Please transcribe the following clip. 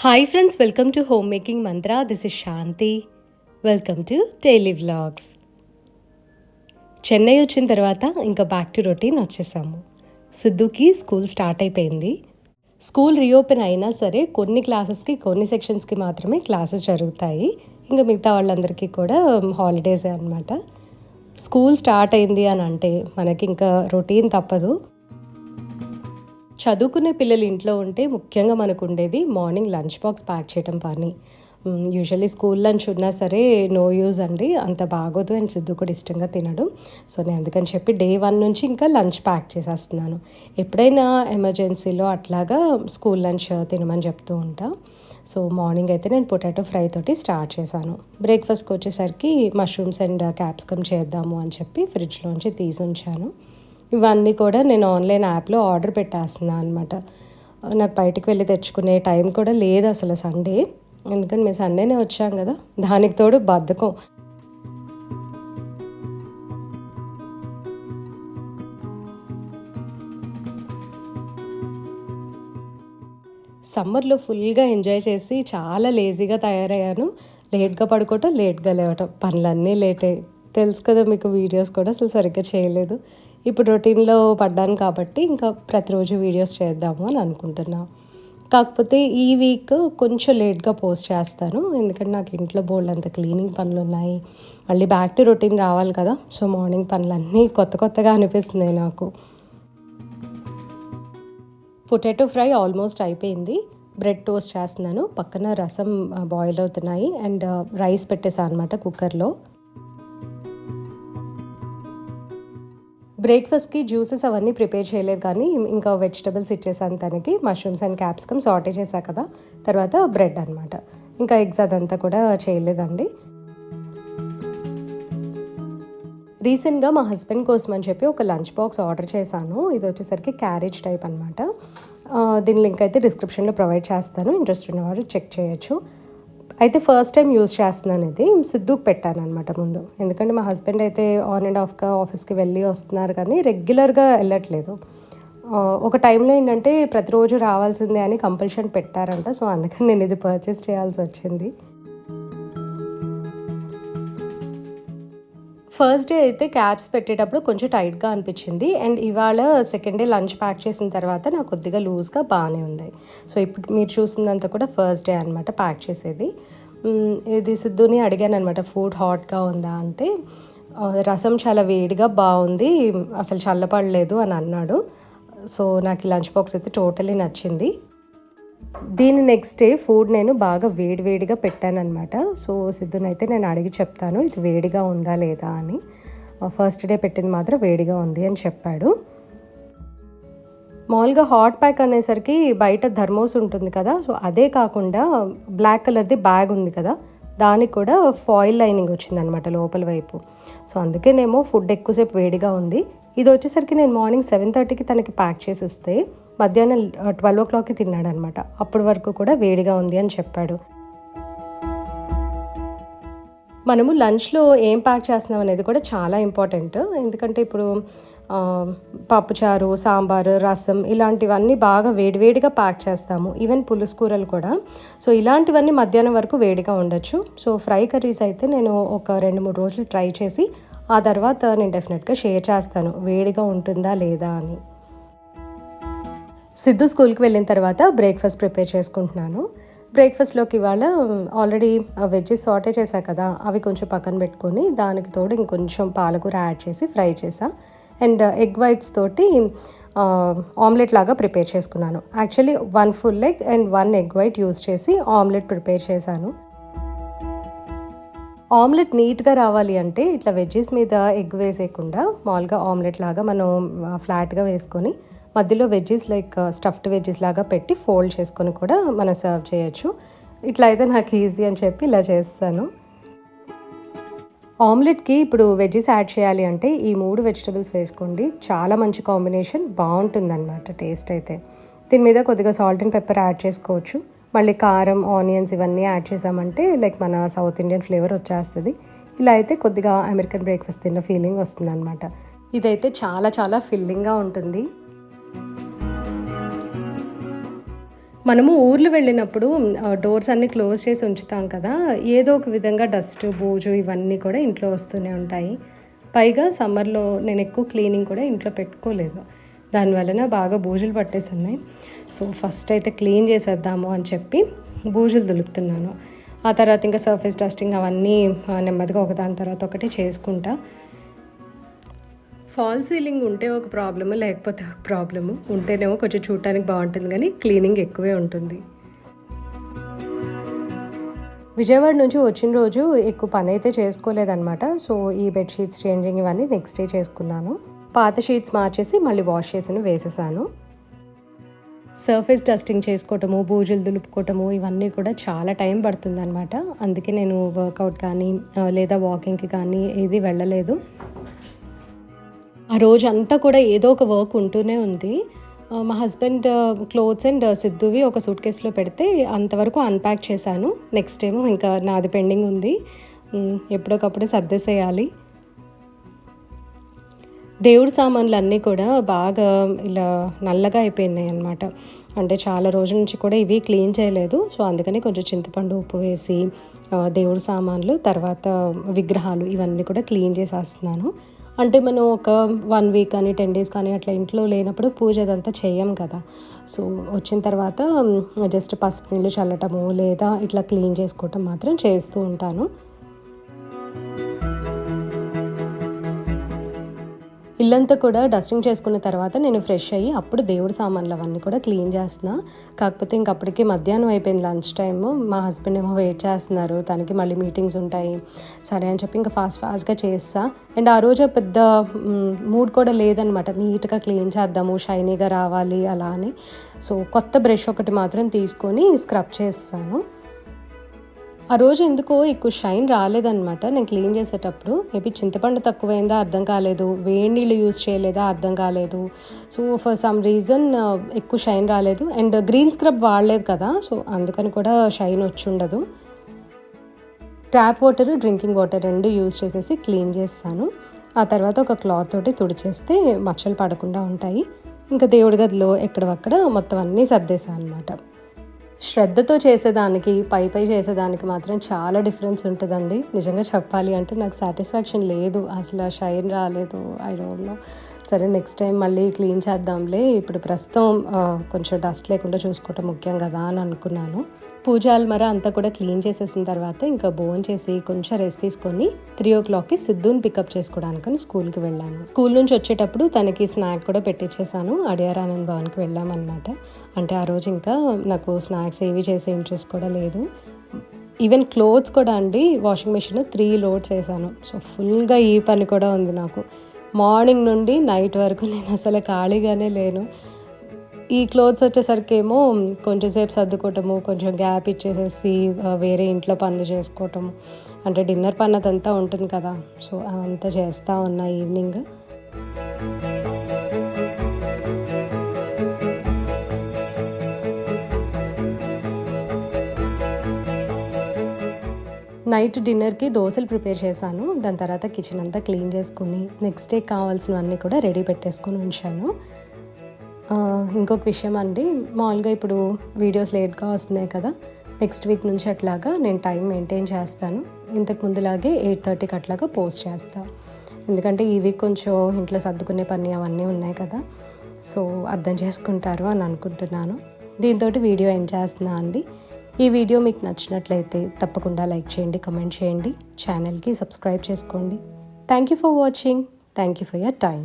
Hi friends, welcome to home making mantra. This is Shanti. Welcome to daily vlogs. Chennai వచ్చిన తర్వాత ఇంకా back to routine వచ్చేసాము. సిద్ధుకి school start అయిపోయింది. స్కూల్ రీఓపెన్ అయినా సరే కొన్ని క్లాసెస్కి కొన్ని సెక్షన్స్కి మాత్రమే క్లాసెస్ జరుగుతాయి. ఇంకా మిగతా వాళ్ళందరికీ కూడా హాలిడేసే అనమాట. స్కూల్ స్టార్ట్ అయింది అని అంటే మనకి ఇంకా రొటీన్ తప్పదు. చదువుకునే పిల్లలు ఇంట్లో ఉంటే ముఖ్యంగా మనకు ఉండేది మార్నింగ్ లంచ్ బాక్స్ ప్యాక్ చేయడం పని. యూజువల్లీ స్కూల్ లంచ్ ఉన్నా సరే నో యూజ్ అండి, అంత బాగోదు అండ్ సిద్ధు కూడా ఇష్టంగా తినడు. సో నేను అందుకని చెప్పి డే 1 నుంచి ఇంకా లంచ్ ప్యాక్ చేసేస్తున్నాను. ఎప్పుడైనా ఎమర్జెన్సీలో అట్లాగా స్కూల్ లంచ్ తినమని చెప్తూ ఉంటా. సో మార్నింగ్ అయితే నేను పొటాటో ఫ్రై తోటి స్టార్ట్ చేశాను. బ్రేక్ఫాస్ట్కి వచ్చేసరికి మష్రూమ్స్ అండ్ క్యాప్సికమ్ చేద్దాము అని చెప్పి ఫ్రిడ్జ్లోంచి తీసి ఉంచాను. ఇవన్నీ కూడా నేను ఆన్లైన్ యాప్లో ఆర్డర్ పెట్టేస్తున్నాను అనమాట. నాకు బయటికి వెళ్ళి తెచ్చుకునే టైం కూడా లేదు అసలు సండే, ఎందుకంటే మేము సండేనే వచ్చాం కదా, దానికి తోడు బద్ధకం. సమ్మర్లో ఫుల్గా ఎంజాయ్ చేసి చాలా లేజీగా తయారయ్యాను. లేట్గా పడుకోవటం, లేట్గా లేవటం, పనులన్నీ లేటే. తెలుసు కదా మీకు, వీడియోస్ కూడా అసలు సరిగ్గా చేయలేదు. ఇప్పుడు రొటీన్లో పడ్డాను కాబట్టి ఇంకా ప్రతిరోజు వీడియోస్ చేద్దాము అని అనుకుంటున్నా. కాకపోతే ఈ వీక్ కొంచెం లేట్గా పోస్ట్ చేస్తాను, ఎందుకంటే నాకు ఇంట్లో బోల్డ్ అంత క్లీనింగ్ పనులు ఉన్నాయి. మళ్ళీ బ్యాక్ టు రొటీన్ రావాలి కదా. సో మార్నింగ్ పనులన్నీ కొత్తగా అనిపిస్తున్నాయి నాకు. పొటాటో ఫ్రై ఆల్మోస్ట్ అయిపోయింది. బ్రెడ్ టోస్ట్ చేస్తున్నాను, పక్కన రసం బాయిల్ అవుతున్నాయి అండ్ రైస్ పెట్టేసాను అనమాట కుక్కర్లో. బ్రేక్ఫాస్ట్కి జ్యూసెస్ అవన్నీ ప్రిపేర్ చేయలేదు, కానీ ఇంకా వెజిటబుల్స్ ఇచ్చేసాను తనకి. మష్రూమ్స్ అండ్ క్యాప్సికమ్ సాటే చేశా కదా, తర్వాత బ్రెడ్ అనమాట. ఇంకా ఎగ్స్ అదంతా కూడా చేయలేదండి. రీసెంట్గా మా హస్బెండ్ కోసం అని చెప్పి ఒక లంచ్ బాక్స్ ఆర్డర్ చేశాను. ఇది వచ్చేసరికి క్యారేజ్ టైప్ అనమాట. దీని లింక్ అయితే డిస్క్రిప్షన్లో ప్రొవైడ్ చేస్తాను, ఇంట్రెస్ట్ ఉన్నవారు చెక్ చేయొచ్చు. అయితే ఫస్ట్ టైం యూజ్ చేస్తున్నాను. ఇది సిద్ధుకి పెట్టాను అనమాట ముందు, ఎందుకంటే మా హస్బెండ్ అయితే ఆన్ అండ్ ఆఫ్గా ఆఫీస్కి వెళ్ళి వస్తున్నారు కానీ రెగ్యులర్గా వెళ్ళట్లేదు. ఒక టైంలో ఏంటంటే ప్రతిరోజు రావాల్సిందే అని కంపల్షన్ పెట్టారంట. సో అందుకని నేను ఇది పర్చేస్ చేయాల్సి వచ్చింది. ఫస్ట్ డే అయితే క్యాప్స్ పెట్టేటప్పుడు కొంచెం టైట్గా అనిపించింది, అండ్ ఇవాళ సెకండ్ డే లంచ్ ప్యాక్ చేసిన తర్వాత నాకు కొద్దిగా లూజ్గా బాగానే ఉంది. సో ఇప్పుడు మీరు చూసిందంతా కూడా ఫస్ట్ డే అనమాట ప్యాక్ చేసేది. ఇది సిద్ధుని అడిగాను అనమాట, ఫుడ్ హాట్గా ఉందా అంటే రసం చాలా వేడిగా బాగుంది, అసలు చల్లపడలేదు అని అన్నాడు. సో నాకు ఈ లంచ్ బాక్స్ అయితే టోటలీ నచ్చింది. దీని నెక్స్ట్ డే ఫుడ్ నేను బాగా వేడిగా పెట్టానమాట. సో సిద్ధునైతే నేను అడిగి చెప్తాను ఇది వేడిగా ఉందా లేదా అని. ఫస్ట్ డే పెట్టింది మాత్రం వేడిగా ఉంది అని చెప్పాడు. మామూలుగా హాట్ ప్యాక్ అనేసరికి బయట థర్మోస్ ఉంటుంది కదా, సో అదే కాకుండా బ్లాక్ కలర్ది బ్యాగ్ ఉంది కదా, దానికి కూడా ఫాయిల్ లైనింగ్ వచ్చిందనమాట లోపల వైపు. సో అందుకేనేమో ఫుడ్ ఎక్కువసేపు వేడిగా ఉంది. ఇది వచ్చేసరికి నేను మార్నింగ్ 7:30కి తనకి ప్యాక్ చేసి ఇస్తే మధ్యాహ్నం 12 o'clockకి తిన్నాడు అనమాట. అప్పటి వరకు కూడా వేడిగా ఉంది అని చెప్పాడు. మనము లంచ్లో ఏం ప్యాక్ చేస్తున్నాం అనేది కూడా చాలా ఇంపార్టెంట్. ఎందుకంటే ఇప్పుడు పప్పుచారు, సాంబారు, రసం ఇలాంటివన్నీ బాగా వేడిగా ప్యాక్ చేస్తాము. ఈవెన్ పులుసు కూరలు కూడా. సో ఇలాంటివన్నీ మధ్యాహ్నం వరకు వేడిగా ఉండొచ్చు. సో ఫ్రై కర్రీస్ అయితే నేను ఒక 2-3 రోజులు ట్రై చేసి ఆ తర్వాత నేను డెఫినెట్గా షేర్ చేస్తాను వేడిగా ఉంటుందా లేదా అని. సిద్ధు స్కూల్కి వెళ్ళిన తర్వాత బ్రేక్ఫాస్ట్ ప్రిపేర్ చేసుకుంటున్నాను. బ్రేక్ఫాస్ట్లోకి ఇవాళ ఆల్రెడీ వెజ్జెస్ సాటే చేశా కదా, అవి కొంచెం పక్కన పెట్టుకొని దానికి తోడు ఇంకొంచెం పాలకూర యాడ్ చేసి ఫ్రై చేసా. అండ్ ఎగ్ వైట్స్ తోటి ఆమ్లెట్ లాగా ప్రిపేర్ చేసుకున్నాను. Actually 1 full egg and 1 egg white use చేసి ఆమ్లెట్ ప్రిపేర్ చేశాను. ఆమ్లెట్ నీట్గా రావాలి అంటే ఇట్లా వెజ్జెస్ మీద ఎగ్ వేసేయకుండా మామూలుగా ఆమ్లెట్ లాగా మనం ఫ్లాట్గా వేసుకొని మధ్యలో వెజ్జెస్ లైక్ స్టఫ్డ్ వెజ్జెస్ లాగా పెట్టి ఫోల్డ్ చేసుకొని కూడా మనం సర్వ్ చేయొచ్చు. ఇట్లా అయితే నాకు ఈజీ అని చెప్పి ఇలా చేస్తాను. ఆమ్లెట్కి ఇప్పుడు వెజ్జెస్ యాడ్ చేయాలి అంటే ఈ 3 వెజిటబుల్స్ వేసుకోండి, చాలా మంచి కాంబినేషన్, బాగుంటుందన్నమాట టేస్ట్ అయితే. దీని మీద కొద్దిగా సాల్ట్ అండ్ పెప్పర్ యాడ్ చేసుకోవచ్చు. మళ్ళీ కారం, ఆనియన్స్ ఇవన్నీ యాడ్ చేసామంటే లైక్ మన సౌత్ ఇండియన్ ఫ్లేవర్ వచ్చేస్తుంది. ఇలా అయితే కొద్దిగా అమెరికన్ బ్రేక్ఫాస్ట్ తిన్న ఫీలింగ్ వస్తుంది అనమాట. ఇదైతే చాలా ఫిల్లింగ్గా ఉంటుంది. మనము ఊర్లు వెళ్ళినప్పుడు డోర్స్ అన్నీ క్లోజ్ చేసి ఉంచుతాం కదా, ఏదో ఒక విధంగా డస్ట్ బూజు ఇవన్నీ కూడా ఇంట్లో వస్తూనే ఉంటాయి. పైగా సమ్మర్లో నేను ఎక్కువ క్లీనింగ్ కూడా ఇంట్లో పెట్టుకోలేదు, దానివలన బాగా బూజులు పట్టేసి ఉన్నాయి. సో ఫస్ట్ అయితే క్లీన్ చేసేద్దాము అని చెప్పి బూజులు దులుపుతున్నాను. ఆ తర్వాత ఇంకా సర్ఫేస్ డస్టింగ్ అవన్నీ నెమ్మదిగా ఒకదాని తర్వాత ఒకటి చేసుకుంటా. ఫాల్ సీలింగ్ ఉంటే ఒక ప్రాబ్లము, లేకపోతే ఒక ప్రాబ్లము. ఉంటేనేమో కొంచెం చూడటానికి బాగుంటుంది కానీ క్లీనింగ్ ఎక్కువే ఉంటుంది. విజయవాడ నుంచి వచ్చిన రోజు ఎక్కువ పని అయితే చేసుకోలేదన్నమాట. సో ఈ బెడ్షీట్స్ చేంజింగ్ ఇవన్నీ నెక్స్ట్ డే చేసుకున్నాను. పాత షీట్స్ మార్చేసి మళ్ళీ వాష్ చేసి వేసేసాను. సర్ఫేస్ డస్టింగ్ చేసుకోవటము, బూజులు దులుపుకోవటము ఇవన్నీ కూడా చాలా టైం పడుతుందన్నమాట. అందుకే నేను వర్కౌట్ కానీ లేదా వాకింగ్కి కానీ ఏది వెళ్ళలేదు. ఆ రోజు అంతా కూడా ఏదో ఒక వర్క్ ఉంటూనే ఉంది. మా హస్బెండ్ క్లోత్స్ అండ్ సిద్ధువి ఒక సూట్ కేసులో పెడితే అంతవరకు అన్ప్యాక్ చేశాను. నెక్స్ట్ ఏమో ఇంకా నాది పెండింగ్ ఉంది, ఎప్పుడొకప్పుడు సర్దేసేయాలి. దేవుడి సామాన్లు అన్నీ కూడా బాగా ఇలా నల్లగా అయిపోయినాయి అన్నమాట. అంటే చాలా రోజుల నుంచి కూడా ఇవి క్లీన్ చేయలేదు. సో అందుకని కొంచెం చింతపండు ఉప్పు వేసి దేవుడి సామాన్లు తర్వాత విగ్రహాలు ఇవన్నీ కూడా క్లీన్ చేసేస్తున్నాను. అంటే మనం ఒక 1 వీక్ కానీ 10 డేస్ కానీ అట్లా ఇంట్లో లేనప్పుడు పూజ అదంతా చెయ్యం కదా. సో వచ్చిన తర్వాత జస్ట్ పసుపు నీళ్ళు చల్లటము లేదా ఇట్లా క్లీన్ చేసుకోవటం మాత్రం చేస్తూ ఉంటాను. ఇల్లంతా కూడా డస్టింగ్ చేసుకున్న తర్వాత నేను ఫ్రెష్ అయ్యి అప్పుడు దేవుడి సామాన్లు అవన్నీ కూడా క్లీన్ చేస్తున్నా. కాకపోతే ఇంకప్పటికీ మధ్యాహ్నం అయిపోయింది, లంచ్ టైము. మా హస్బెండ్ ఏమో వెయిట్ చేస్తున్నారు, తనకి మళ్ళీ మీటింగ్స్ ఉంటాయి. సరే అని చెప్పి ఇంకా ఫాస్ట్గా చేస్తా. అండ్ ఆ రోజు పెద్ద మూడ్ కూడా లేదనమాట, నీట్గా క్లీన్ చేద్దాము, షైనీగా రావాలి అలా అని. సో కొత్త బ్రష్ ఒకటి మాత్రం తీసుకొని స్క్రబ్ చేస్తాను. ఆ రోజు ఎందుకో ఎక్కువ షైన్ రాలేదన్నమాట. నేను క్లీన్ చేసేటప్పుడు మేబీ చింతపండు తక్కువైందా అర్థం కాలేదు, వేడి నీళ్ళు యూజ్ చేయలేదా అర్థం కాలేదు. సో ఫర్ సమ్ రీజన్ ఎక్కువ షైన్ రాలేదు. అండ్ గ్రీన్ స్క్రబ్ వాడలేదు కదా, సో అందుకని కూడా షైన్ వచ్చి ఉండదు. Tap water, drinking water 2 use చేసేసి క్లీన్ చేస్తాను. ఆ తర్వాత ఒక క్లాత్ తోటి తుడిచేస్తే మచ్చలు పడకుండా ఉంటాయి. ఇంకా దేవుడి గదిలో ఎక్కడవక్కడ మొత్తం అన్నీ సర్దేశాను అనమాట. శ్రద్ధతో చేసేదానికి పై చేసేదానికి మాత్రం చాలా డిఫరెన్స్ ఉంటుందండి. నిజంగా చెప్పాలి అంటే నాకు సాటిస్ఫాక్షన్ లేదు, అసలు షైన్ రాలేదు. I don't know. సరే నెక్స్ట్ టైం మళ్ళీ క్లీన్ చేద్దాంలే, ఇప్పుడు ప్రస్తుతం కొంచెం డస్ట్ లేకుండా చూసుకోవటం ముఖ్యం కదా అని అనుకున్నాను. పూజ అల్మరా అంతా కూడా క్లీన్ చేసేసిన తర్వాత ఇంకా భోజనం చేసి కొంచెం రెస్ట్ తీసుకొని 3 o'clockకి సిద్ధుని పికప్ చేసుకోవడానికని స్కూల్కి వెళ్ళాను. స్కూల్ నుంచి వచ్చేటప్పుడు తనకి స్నాక్ కూడా పెట్టించేసాను. అడియార్ ఆనంద్ భవన్కి వెళ్ళామన్నమాట. అంటే ఆ రోజు ఇంకా నాకు స్నాక్స్ ఏవి చేసే ఇంట్రెస్ట్ కూడా లేదు. ఈవెన్ క్లోత్స్ కూడా అండి, వాషింగ్ మెషిన్ 3 loads వేసాను. సో ఫుల్గా ఈ పని కూడా ఉంది నాకు. మార్నింగ్ నుండి నైట్ వరకు నేను అసలు ఖాళీగానే లేను. ఈ క్లోత్స్ వచ్చేసరికి ఏమో కొంచెం సేపు సర్దుకోవటము, కొంచెం గ్యాప్ ఇచ్చేసేసి వేరే ఇంట్లో పనులు చేసుకోవటము, అంటే డిన్నర్ పని అదంతా ఉంటుంది కదా. సో అదంతా చేస్తూ ఉన్నా ఈవినింగ్. నైట్ డిన్నర్కి దోశలు ప్రిపేర్ చేశాను. దాని తర్వాత కిచెన్ అంతా క్లీన్ చేసుకుని నెక్స్ట్ డే కావాల్సినవన్నీ కూడా రెడీ పెట్టేసుకొని ఉంచాను. ఇంకొక విషయం అండి, మామూలుగా ఇప్పుడు వీడియోస్ లేట్గా వస్తున్నాయి కదా, నెక్స్ట్ వీక్ నుంచి అట్లాగా నేను టైం మెయింటైన్ చేస్తాను. ఇంతకు ముందులాగే 8:30కి అట్లాగా పోస్ట్ చేస్తాను. ఎందుకంటే ఈ వీక్ కొంచెం ఇంట్లో సర్దుకునే పని అవన్నీ ఉన్నాయి కదా, సో అర్థం చేసుకుంటారు అని అనుకుంటున్నాను. దీంతో వీడియో ఎండ్ చేస్తున్నా అండి. ఈ వీడియో మీకు నచ్చినట్లయితే తప్పకుండా లైక్ చేయండి, కమెంట్ చేయండి, ఛానల్కి సబ్స్క్రైబ్ చేసుకోండి. Thank you for watching. Thank you for your time.